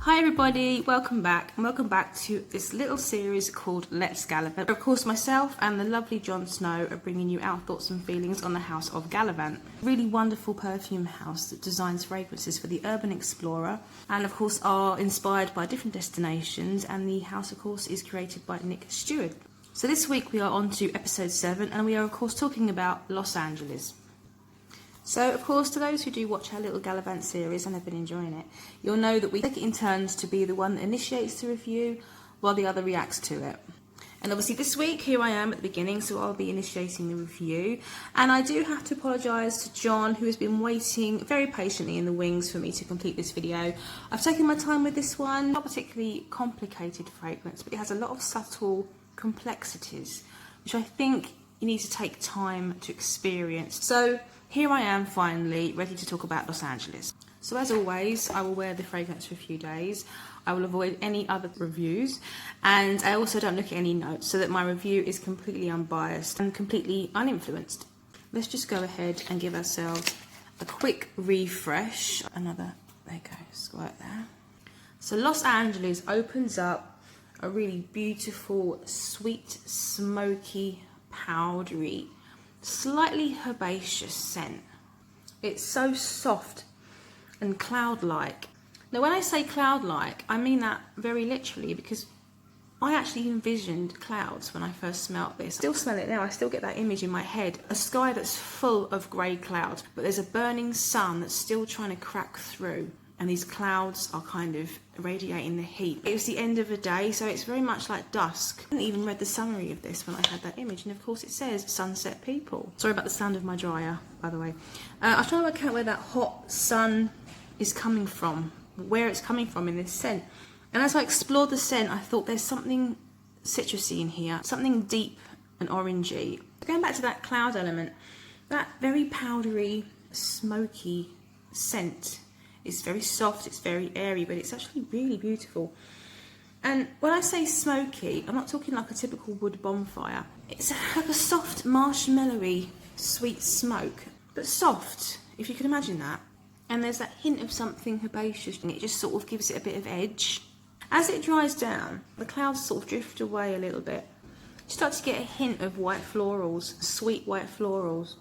Hi everybody, welcome back to this little series called Let's Gallivant. Of course, myself and the lovely Jon Snow are bringing you our thoughts and feelings on the House of Gallivant. Really wonderful perfume house that designs fragrances for the urban explorer and of course are inspired by different destinations, and the house of course is created by Nick Steward. So this week we are on to episode 7 and we are of course talking about Los Angeles. So, of course, to those who do watch our little Gallivant series and have been enjoying it, you'll know that we take it in turns to be the one that initiates the review while the other reacts to it. And obviously this week, here I am at the beginning, so I'll be initiating the review. And I do have to apologise to John, who has been waiting very patiently in the wings for me to complete this video. I've taken my time with this one, not particularly complicated fragrance, but it has a lot of subtle complexities, which I think you need to take time to experience. So, here I am finally ready to talk about Los Angeles. So as always, I will wear the fragrance for a few days. I will avoid any other reviews, and I also don't look at any notes so that my review is completely unbiased and completely uninfluenced. Let's just go ahead and give ourselves a quick refresh. There you go, squirt there. So Los Angeles opens up a really beautiful, sweet, smoky, powdery, slightly herbaceous scent. It's so soft and cloud-like. Now when I say cloud-like, I mean that very literally, because I actually envisioned clouds when I first smelled this. I still smell it now, I still get that image in my head. A sky that's full of grey clouds, but there's a burning sun that's still trying to crack through, and these clouds are kind of radiating the heat. It was the end of the day, so it's very much like dusk. I hadn't even read the summary of this when I had that image, and of course it says sunset people. Sorry about the sound of my dryer, by the way. I was trying to work out where that hot sun is coming from, where it's coming from in this scent. And as I explored the scent, I thought there's something citrusy in here, something deep and orangey. Going back to that cloud element, that very powdery, smoky scent. It's very soft, it's very airy, but it's actually really beautiful. And when I say smoky, I'm not talking like a typical wood bonfire. It's like a soft, marshmallowy, sweet smoke, but soft, if you can imagine that. And there's that hint of something herbaceous, and it just sort of gives it a bit of edge. As it dries down, the clouds sort of drift away a little bit. You start to get a hint of white florals, sweet white florals.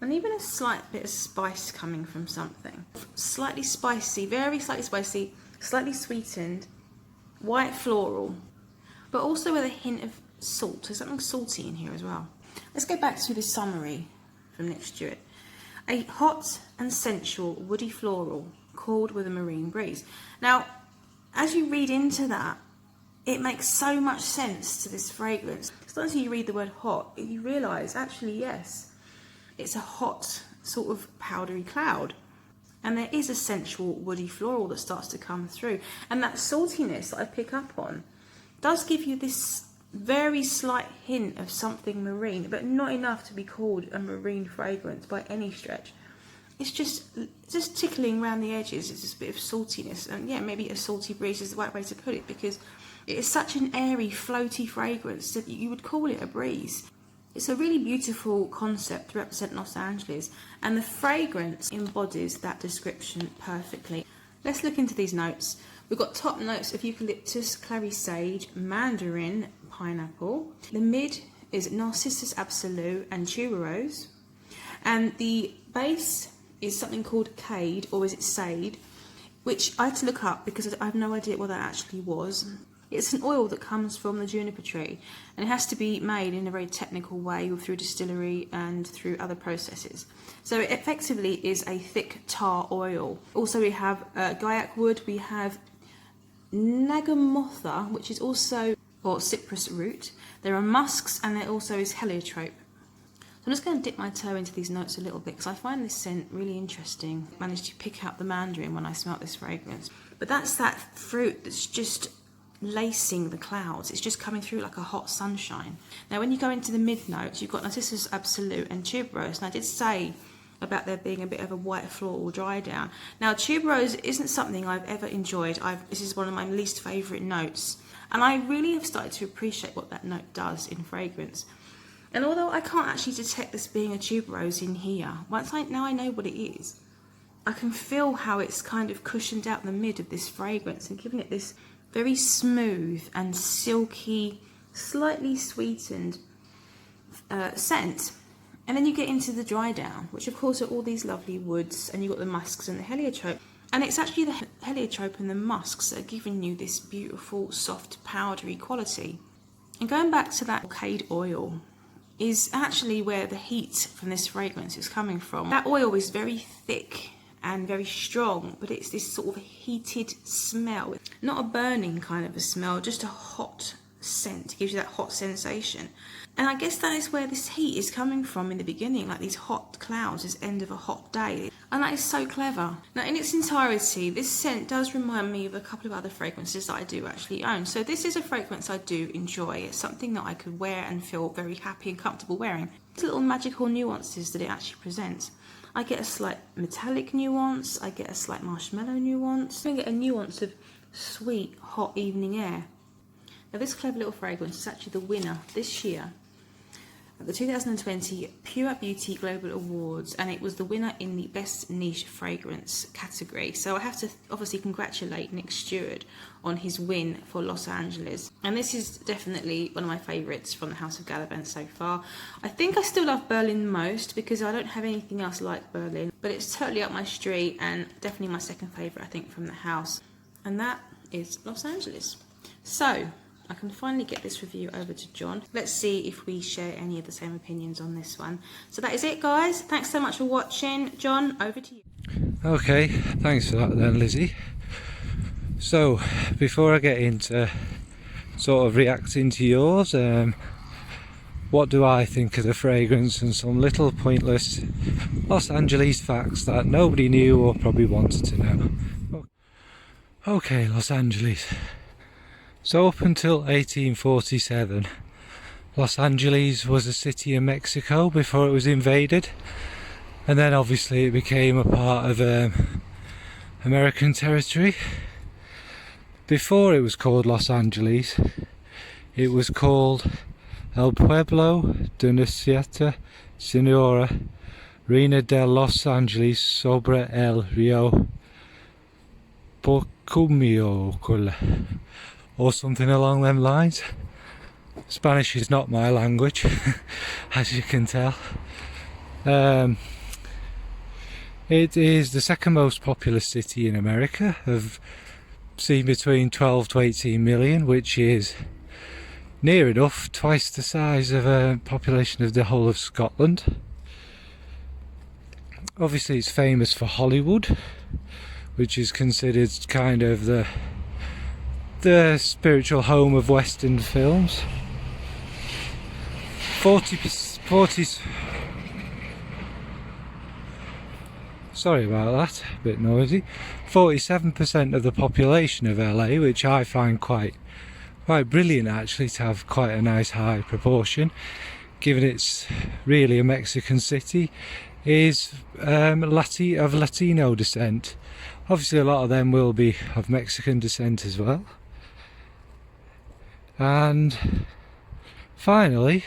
And even a slight bit of spice coming from something. Slightly spicy, very slightly spicy, slightly sweetened, white floral, but also with a hint of salt. There's something salty in here as well. Let's go back to the summary from Nick Steward. A hot and sensual woody floral, cooled with a marine breeze. Now, as you read into that, it makes so much sense to this fragrance. As long as you read the word hot, you realise, actually, yes, it's a hot, sort of powdery cloud. And there is a sensual woody floral that starts to come through. And that saltiness that I pick up on does give you this very slight hint of something marine, but not enough to be called a marine fragrance by any stretch. It's just tickling around the edges. It's just a bit of saltiness. And yeah, maybe a salty breeze is the right way to put it, because it is such an airy, floaty fragrance that you would call it a breeze. It's a really beautiful concept to represent Los Angeles, and the fragrance embodies that description perfectly. Let's look into these notes. We've got top notes of eucalyptus, clary sage, mandarin, pineapple. The mid is narcissus absolute and tuberose. And the base is something called cade, or is it sade, which I had to look up because I have no idea what that actually was. It's an oil that comes from the juniper tree, and it has to be made in a very technical way through distillery and through other processes. So it effectively is a thick tar oil. Also we have gaiac wood, we have nagamotha, which is also, or cypress root. There are musks, and there also is heliotrope. So I'm just going to dip my toe into these notes a little bit because I find this scent really interesting. I managed to pick out the mandarin when I smelt this fragrance. But that's that fruit that's just lacing the clouds. It's just coming through like a hot sunshine. Now when you go into the mid notes, you've got narcissus absolute and tuberose, and I did say about there being a bit of a white floral dry down. Now tuberose isn't something I've ever enjoyed. This is one of my least favourite notes, and I really have started to appreciate what that note does in fragrance. And although I can't actually detect this being a tuberose in here, now I know what it is, I can feel how it's kind of cushioned out the mid of this fragrance and giving it this very smooth and silky, slightly sweetened scent. And then you get into the dry down, which of course are all these lovely woods, and you've got the musks and the heliotrope. And it's actually the heliotrope and the musks that are giving you this beautiful, soft, powdery quality. And going back to that alkyd oil is actually where the heat from this fragrance is coming from. That oil is very thick and very strong, but it's this sort of heated smell. Not a burning kind of a smell, just a hot scent. It gives you that hot sensation. And I guess that is where this heat is coming from in the beginning, like these hot clouds, this end of a hot day. And that is so clever. Now in its entirety, this scent does remind me of a couple of other fragrances that I do actually own. So this is a fragrance I do enjoy. It's something that I could wear and feel very happy and comfortable wearing. It's little magical nuances that it actually presents. I get a slight metallic nuance, I get a slight marshmallow nuance, I get a nuance of sweet, hot evening air. Now this clever little fragrance is actually the winner this year at the 2020 Pure Beauty Global Awards, and it was the winner in the Best Niche Fragrance category. So I have to obviously congratulate Nick Steward on his win for Los Angeles. And this is definitely one of my favourites from the House of Gallivant so far. I think I still love Berlin most because I don't have anything else like Berlin, but it's totally up my street and definitely my second favourite I think from the house. And that is Los Angeles. So I can finally get this review over to John. Let's see if we share any of the same opinions on this one. So that is it, guys. Thanks so much for watching. John, over to you. Okay, thanks for that then, Lizzie. So, before I get into sort of reacting to yours, what do I think of the fragrance and some little pointless Los Angeles facts that nobody knew or probably wanted to know. Okay, Los Angeles. So up until 1847, Los Angeles was a city in Mexico before it was invaded, and then obviously it became a part of American territory. Before it was called Los Angeles, it was called El Pueblo de Nuestra Señora Reina de Los Angeles sobre el Río Perfume, or something along them lines. Spanish is not my language, as you can tell. It is the second most populous city in America, of seen between 12 to 18 million, which is near enough twice the size of a population of the whole of Scotland. Obviously it's famous for Hollywood, which is considered kind of the spiritual home of Western films. 40s. Sorry about that, a bit noisy. 47% of the population of LA, which I find quite brilliant actually, to have quite a nice high proportion, given it's really a Mexican city, is of Latino descent. Obviously a lot of them will be of Mexican descent as well. And finally,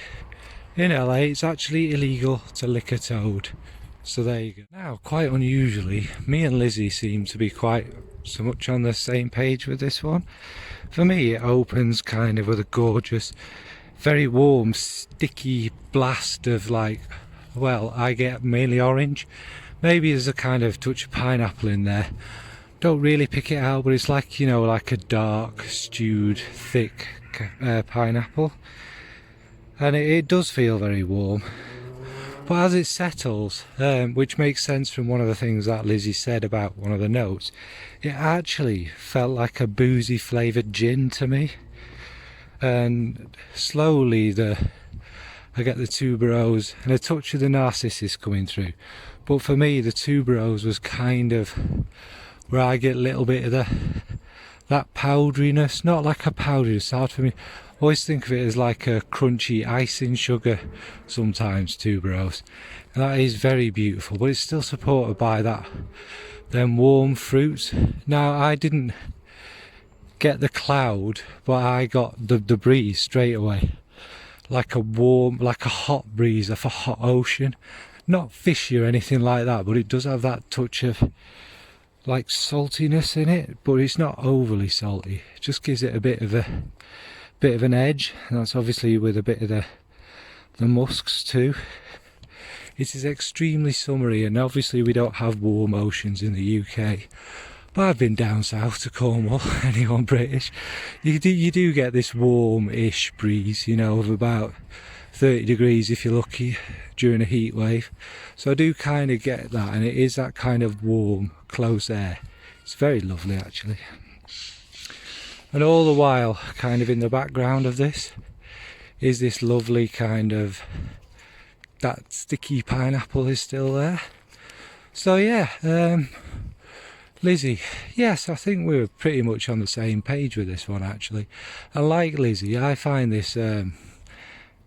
in LA it's actually illegal to lick a toad. So there you go. Now, quite unusually, me and Lizzie seem to be quite so much on the same page with this one. For me, it opens kind of with a gorgeous, very warm, sticky blast of like, well, I get mainly orange. Maybe there's a kind of touch of pineapple in there. Don't really pick it out, but it's like, you know, like a dark, stewed, thick pineapple. And it does feel very warm. But as it settles, which makes sense from one of the things that Lizzie said about one of the notes, it actually felt like a boozy flavoured gin to me. And slowly I get the tuberose and a touch of the narcissus coming through. But for me, the tuberose was kind of where I get a little bit of that powderiness, not like a powderiness, it's hard for me. I always think of it as like a crunchy icing sugar sometimes, tuberose. And that is very beautiful, but it's still supported by them warm fruits. Now, I didn't get the cloud, but I got the breeze straight away. Like a hot breeze off a hot ocean. not fishy or anything like that, but it does have that touch of like saltiness in it, but it's not overly salty. It just gives it a bit of an edge, and that's obviously with a bit of the musks too. It is extremely summery, and obviously we don't have warm oceans in the UK. But I've been down south to Cornwall, anyone British, you do get this warm-ish breeze, you know, of about 30 degrees if you're lucky during a heat wave. So I do kind of get that, and it is that kind of warm, close air. It's very lovely actually. And all the while, kind of in the background of this, is this lovely kind of, that sticky pineapple is still there. So yeah, Lizzie, yes, I think we were pretty much on the same page with this one actually. And like Lizzie, I find this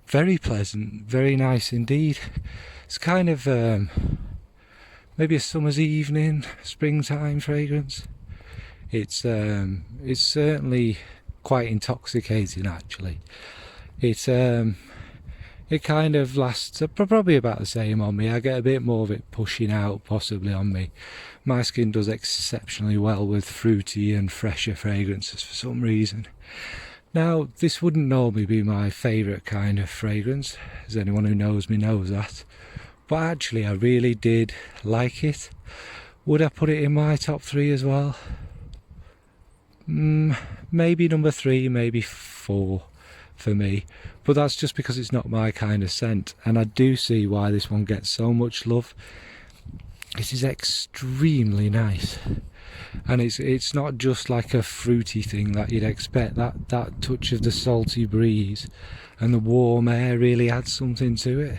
very pleasant, very nice indeed. It's kind of maybe a summer's evening, springtime fragrance. It's certainly quite intoxicating actually. It kind of lasts probably about the same on me. I get a bit more of it pushing out possibly on me. My skin does exceptionally well with fruity and fresher fragrances for some reason. Now, this wouldn't normally be my favourite kind of fragrance, as anyone who knows me knows that. But actually I really did like it. Would I put it in my top 3 as well? Maybe number 3, maybe 4 for me. But that's just because it's not my kind of scent. And I do see why this one gets so much love. This is extremely nice. And it's not just like a fruity thing that you'd expect. That touch of the salty breeze and the warm air really adds something to it.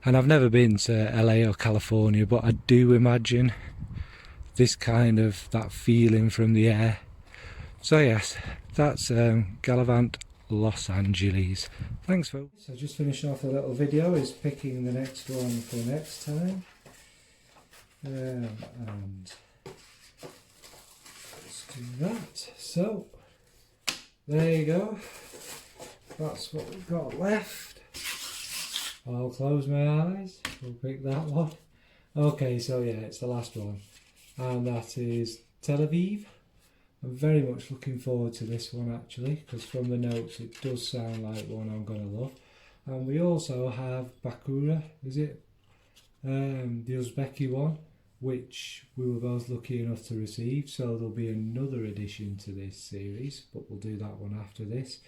And I've never been to LA or California, but I do imagine this kind of, that feeling from the air. So yes, that's Gallivant Los Angeles. Thanks folks. So just finishing off the little video is picking the next one for next time. And let's do that. So there you go. That's what we've got left. I'll close my eyes. We'll pick that one. Okay, so yeah, it's the last one. And that is Tel Aviv. I'm very much looking forward to this one actually, because from the notes it does sound like one I'm going to love. And we also have Bakura, is it? The Uzbeki one, which we were both lucky enough to receive, so there'll be another addition to this series, but we'll do that one after this.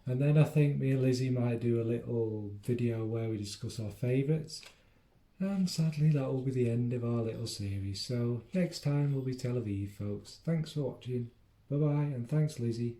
And then I think me and Lizzie might do a little video where we discuss our favourites. And sadly that will be the end of our little series. So next time will be Tel Aviv folks. Thanks for watching. Bye bye, and thanks Lizzie.